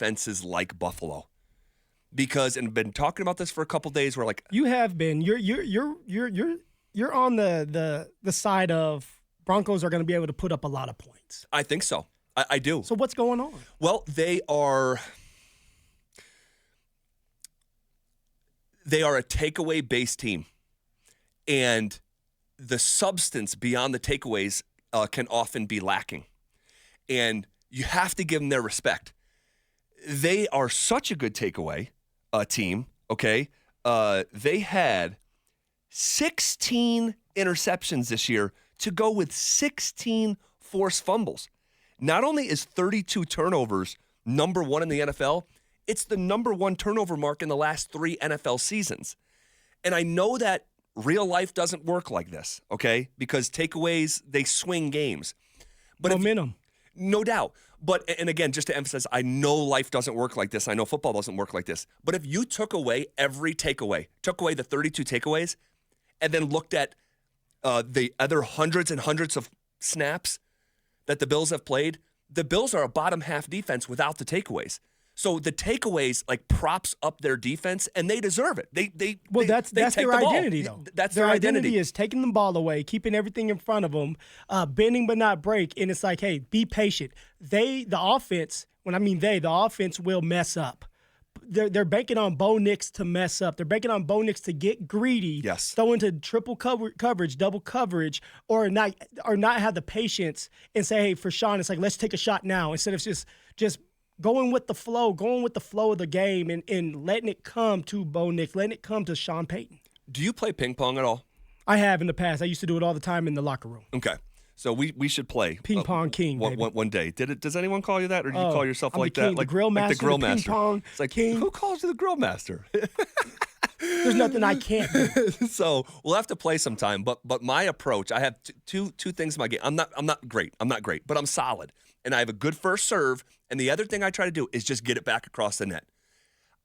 defenses like Buffalo. Because, and I've been talking about this for a couple days, where like you have been, you're on the side of Broncos are going to be able to put up a lot of points. I think so. I do. So what's going on? Well, they are a takeaway-based team, and the substance beyond the takeaways can often be lacking, and you have to give them their respect. They are such a good takeaway team, okay? They had 16 interceptions this year to go with 16 forced fumbles. Not only is 32 turnovers number one in the NFL, it's the number one turnover mark in the last 3 NFL seasons. And I know that real life doesn't work like this, okay? Because takeaways, they swing games. But momentum. No doubt. But, and again, just to emphasize, I know life doesn't work like this. I know football doesn't work like this. But if you took away every takeaway, took away the 32 takeaways, and then looked at the other hundreds and hundreds of snaps that the Bills have played, the Bills are a bottom half defense without the takeaways. So the takeaways like props up their defense, and they deserve it. That's their identity, though. That's their their identity is taking the ball away, keeping everything in front of them, bending but not break. And it's like, hey, be patient. The offense will mess up. They're banking on Bo Nix to mess up. They're banking on Bo Nix to get greedy, yes, throw into triple coverage, double coverage, or not have the patience and say, hey, for Sean, it's like, let's take a shot now instead of just going with the flow of the game and letting it come to Bo Nix, letting it come to Sean Payton. Do you play ping pong at all? I have in the past. I used to do it all the time in the locker room. Okay. So we should play ping pong king one day. Does anyone call you that, or do you call yourself I'm like the king, that? Like the grill master, like the grill the master. Ping pong it's like king. Who calls you the grill master? There's nothing I can't do. So we'll have to play sometime. But my approach, I have two things in my game. I'm not great, but I'm solid, and I have a good first serve. And the other thing I try to do is just get it back across the net.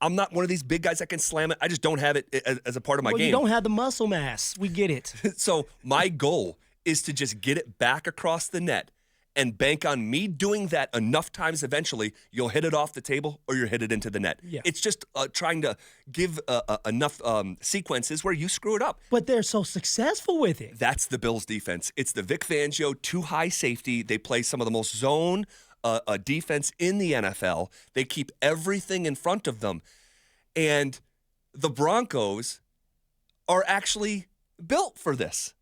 I'm not one of these big guys that can slam it. I just don't have it as a part of my game. You don't have the muscle mass. We get it. So my goal is to just get it back across the net and bank on me doing that enough times. Eventually, you'll hit it off the table or you'll hit it into the net. Yeah. It's just trying to give enough sequences where you screw it up. But they're so successful with it. That's the Bills' defense. It's the Vic Fangio too high safety. They play some of the most zone defense in the NFL. They keep everything in front of them. And the Broncos are actually built for this.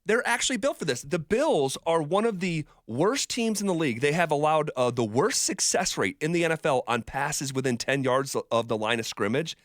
They're actually built for this. The Bills are one of the worst teams in the league. They have allowed the worst success rate in the NFL on passes within 10 yards of the line of scrimmage.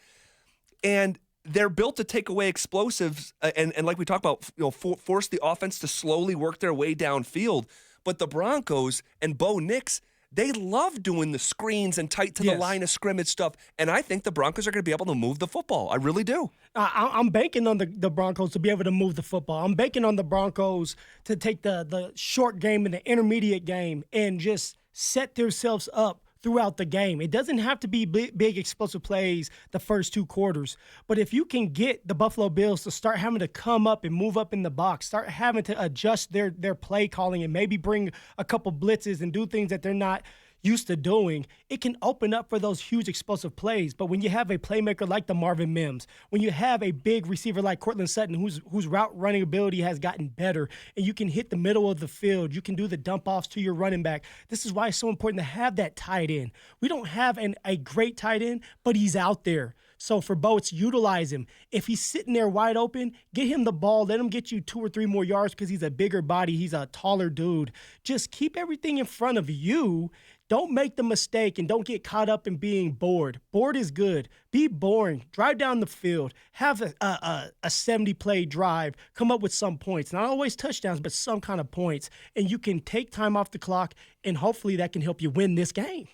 And they're built to take away explosives and like we talked about, force the offense to slowly work their way downfield. But the Broncos and Bo Nix, they love doing the screens and tight to the line of scrimmage stuff. And I think the Broncos are going to be able to move the football. I really do. I'm banking on the Broncos to be able to move the football. I'm banking on the Broncos to take the short game and the intermediate game and just set themselves up throughout the game. It doesn't have to be big explosive plays the first 2 quarters. But if you can get the Buffalo Bills to start having to come up and move up in the box, start having to adjust their play calling and maybe bring a couple blitzes and do things that they're not used to doing, it can open up for those huge explosive plays. But when you have a playmaker like the Marvin Mims, when you have a big receiver like Cortland Sutton whose route running ability has gotten better, and you can hit the middle of the field, you can do the dump offs to your running back. This is why it's so important to have that tight end. We don't have a great tight end, but he's out there. So for Bo, it's utilize him. If he's sitting there wide open, get him the ball. Let him get you 2 or 3 more yards because he's a bigger body. He's a taller dude. Just keep everything in front of you. Don't make the mistake and don't get caught up in being bored. Bored is good. Be boring. Drive down the field. Have a 70-play drive. Come up with some points. Not always touchdowns, but some kind of points. And you can take time off the clock, and hopefully that can help you win this game.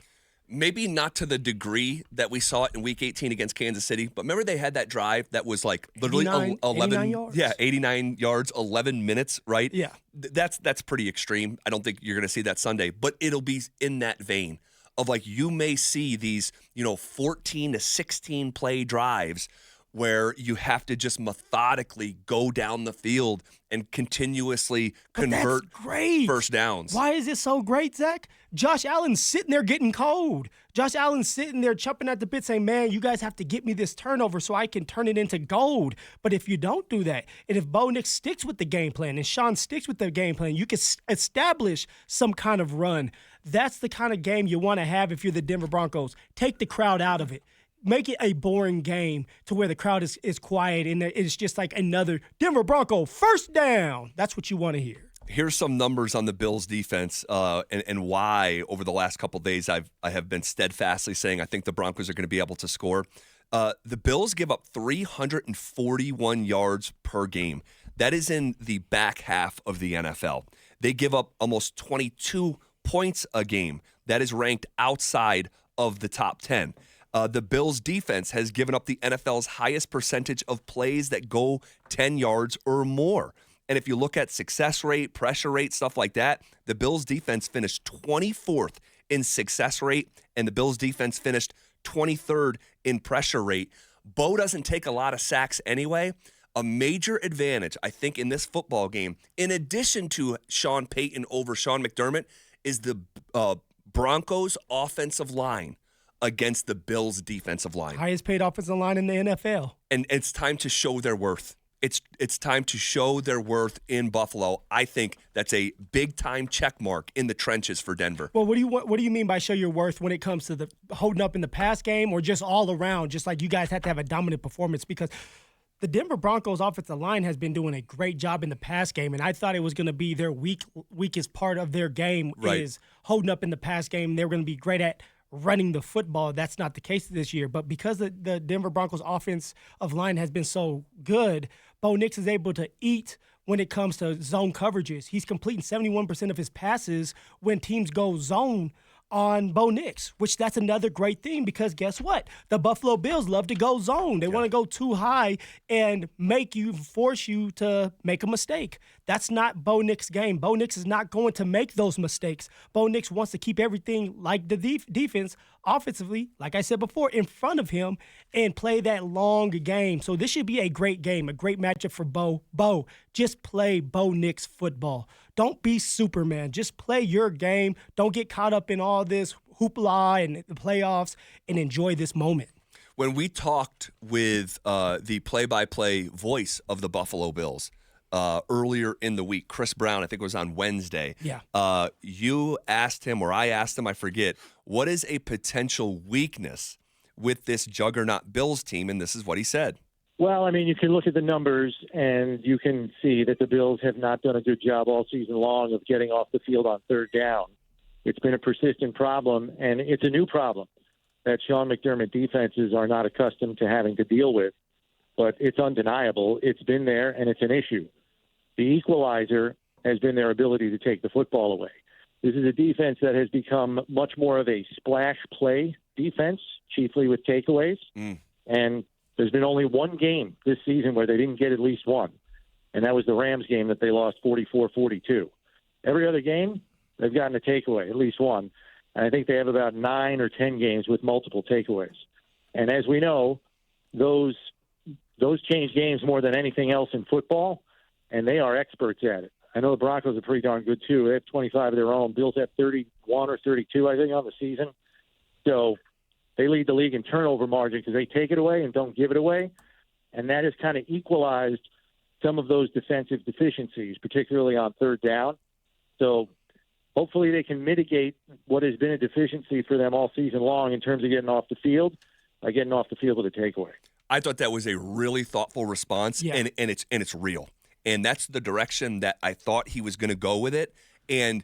Maybe not to the degree that we saw it in Week 18 against Kansas City, but remember they had that drive that was like literally 89 yards. Yeah, 89 yards, 11 minutes, right? Yeah. That's pretty extreme. I don't think you're going to see that Sunday, but it'll be in that vein of like you may see these, 14 to 16 play drives where you have to just methodically go down the field and continuously convert first downs. Why is it so great, Zach? Josh Allen's sitting there getting cold. Josh Allen's sitting there chopping at the bit saying, man, you guys have to get me this turnover so I can turn it into gold. But if you don't do that, and if Bo Nix sticks with the game plan and Sean sticks with the game plan, you can establish some kind of run. That's the kind of game you want to have if you're the Denver Broncos. Take the crowd out of it. Make it a boring game to where the crowd is quiet and it's just like another Denver Bronco first down. That's what you want to hear. Here's some numbers on the Bills defense and why over the last couple of days I have been steadfastly saying I think the Broncos are going to be able to score. The Bills give up 341 yards per game. That is in the back half of the NFL. They give up almost 22 points a game. That is ranked outside of the top 10. The Bills' defense has given up the NFL's highest percentage of plays that go 10 yards or more. And if you look at success rate, pressure rate, stuff like that, the Bills' defense finished 24th in success rate, and the Bills' defense finished 23rd in pressure rate. Bo doesn't take a lot of sacks anyway. A major advantage, I think, in this football game, in addition to Sean Payton over Sean McDermott, is the Broncos' offensive line against the Bills' defensive line. Highest paid offensive line in the NFL. And it's time to show their worth. It's time to show their worth in Buffalo. I think that's a big-time check mark in the trenches for Denver. Well, what do you mean by show your worth when it comes to the holding up in the pass game or just all around, just like you guys have to have a dominant performance? Because the Denver Broncos offensive line has been doing a great job in the pass game, and I thought it was going to be their weakest part of their game is holding up in the pass game. They're going to be great at running the football. That's not the case this year. But because the Denver Broncos offensive line has been so good, Bo Nix is able to eat when it comes to zone coverages. He's completing 71% of his passes when teams go zone on Bo Nix, which that's another great thing because guess what? The Buffalo Bills love to go zone. They want to go too high and force you to make a mistake. That's not Bo Nix's game. Bo Nix is not going to make those mistakes. Bo Nix wants to keep everything like the defense offensively, like I said before, in front of him and play that long game. So this should be a great game, a great matchup for Bo. Bo, just play Bo Nix football. Don't be Superman. Just play your game. Don't get caught up in all this hoopla and the playoffs and enjoy this moment. When we talked with the play-by-play voice of the Buffalo Bills earlier in the week, Chris Brown, I think it was on Wednesday. Yeah. You asked him, or I asked him, I forget, what is a potential weakness with this juggernaut Bills team? And this is what he said. Well, I mean, you can look at the numbers and you can see that the Bills have not done a good job all season long of getting off the field on third down. It's been a persistent problem, and it's a new problem that Sean McDermott defenses are not accustomed to having to deal with. But it's undeniable. It's been there, and it's an issue. The equalizer has been their ability to take the football away. This is a defense that has become much more of a splash play defense, chiefly with takeaways. And there's been only one game this season where they didn't get at least one, and that was the Rams game that they lost 44-42. Every other game, they've gotten a takeaway, at least one. And I think they have about 9 or 10 games with multiple takeaways. And as we know, those change games more than anything else in football, and they are experts at it. I know the Broncos are pretty darn good, too. They have 25 of their own. Bills have 31 or 32, I think, on the season. So they lead the league in turnover margin because they take it away and don't give it away. And that has kind of equalized some of those defensive deficiencies, particularly on third down. So hopefully they can mitigate what has been a deficiency for them all season long in terms of getting off the field by getting off the field with a takeaway. I thought that was a really thoughtful response, Yeah. and it's real. And that's the direction that I thought he was going to go with it. And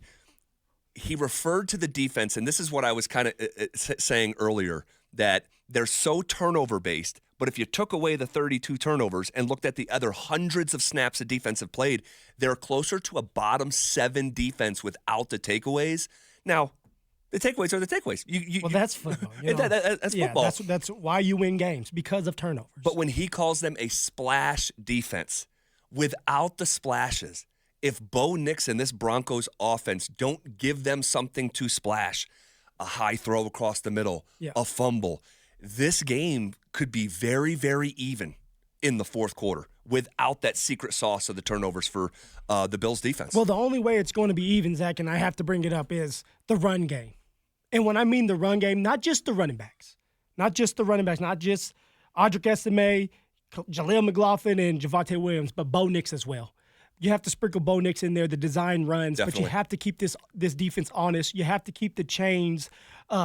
he referred to the defense, and this is what I was kind of saying earlier, that they're so turnover-based, but if you took away the 32 turnovers and looked at the other hundreds of snaps the defense have played, they're closer to a bottom 7 defense without the takeaways. Now, the takeaways are the takeaways. That's football. You know? That's football. That's why you win games, because of turnovers. But when he calls them a splash defense, without the splashes, if Bo Nix and this Broncos offense don't give them something to splash, a high throw across the middle, a fumble, this game could be very, very even. in the fourth quarter without that secret sauce of the turnovers for the Bills defense. Well, the only way it's going to be even, Zach, and I have to bring it up, is the run game. And when I mean the run game, not just the running backs, not just Audric Estime, Jaleel McLaughlin, and Javonte Williams, but Bo Nix as well. You have to sprinkle Bo Nix in there, the design runs, Definitely. but you have to keep this defense honest. You have to keep the chains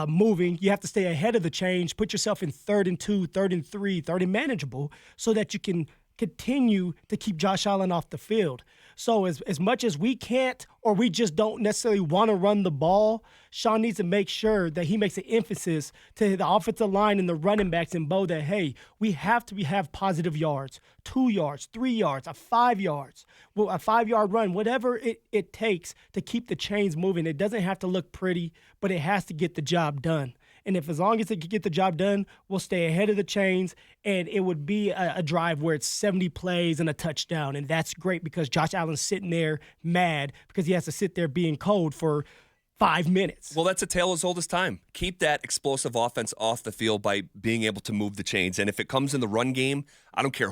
moving. You have to stay ahead of the change. Put yourself in 3rd and 2, 3rd and 3, 3rd and manageable, so that you can continue to keep Josh Allen off the field. So as much as we can't, or we just don't necessarily want to run the ball, Sean needs to make sure that he makes an emphasis to the offensive line and the running backs and Bo that, hey, we have to have positive yards, 2 yards, 3 yards, 5 yards, well, a 5-yard run, whatever it takes to keep the chains moving. It doesn't have to look pretty, but it has to get the job done. And if as long as it can get the job done, we'll stay ahead of the chains, and it would be a drive where it's 70 plays and a touchdown. And that's great because Josh Allen's sitting there mad because he has to sit there being cold for 5 minutes. Well, that's a tale as old as time. Keep that explosive offense off the field by being able to move the chains. And if it comes in the run game, I don't care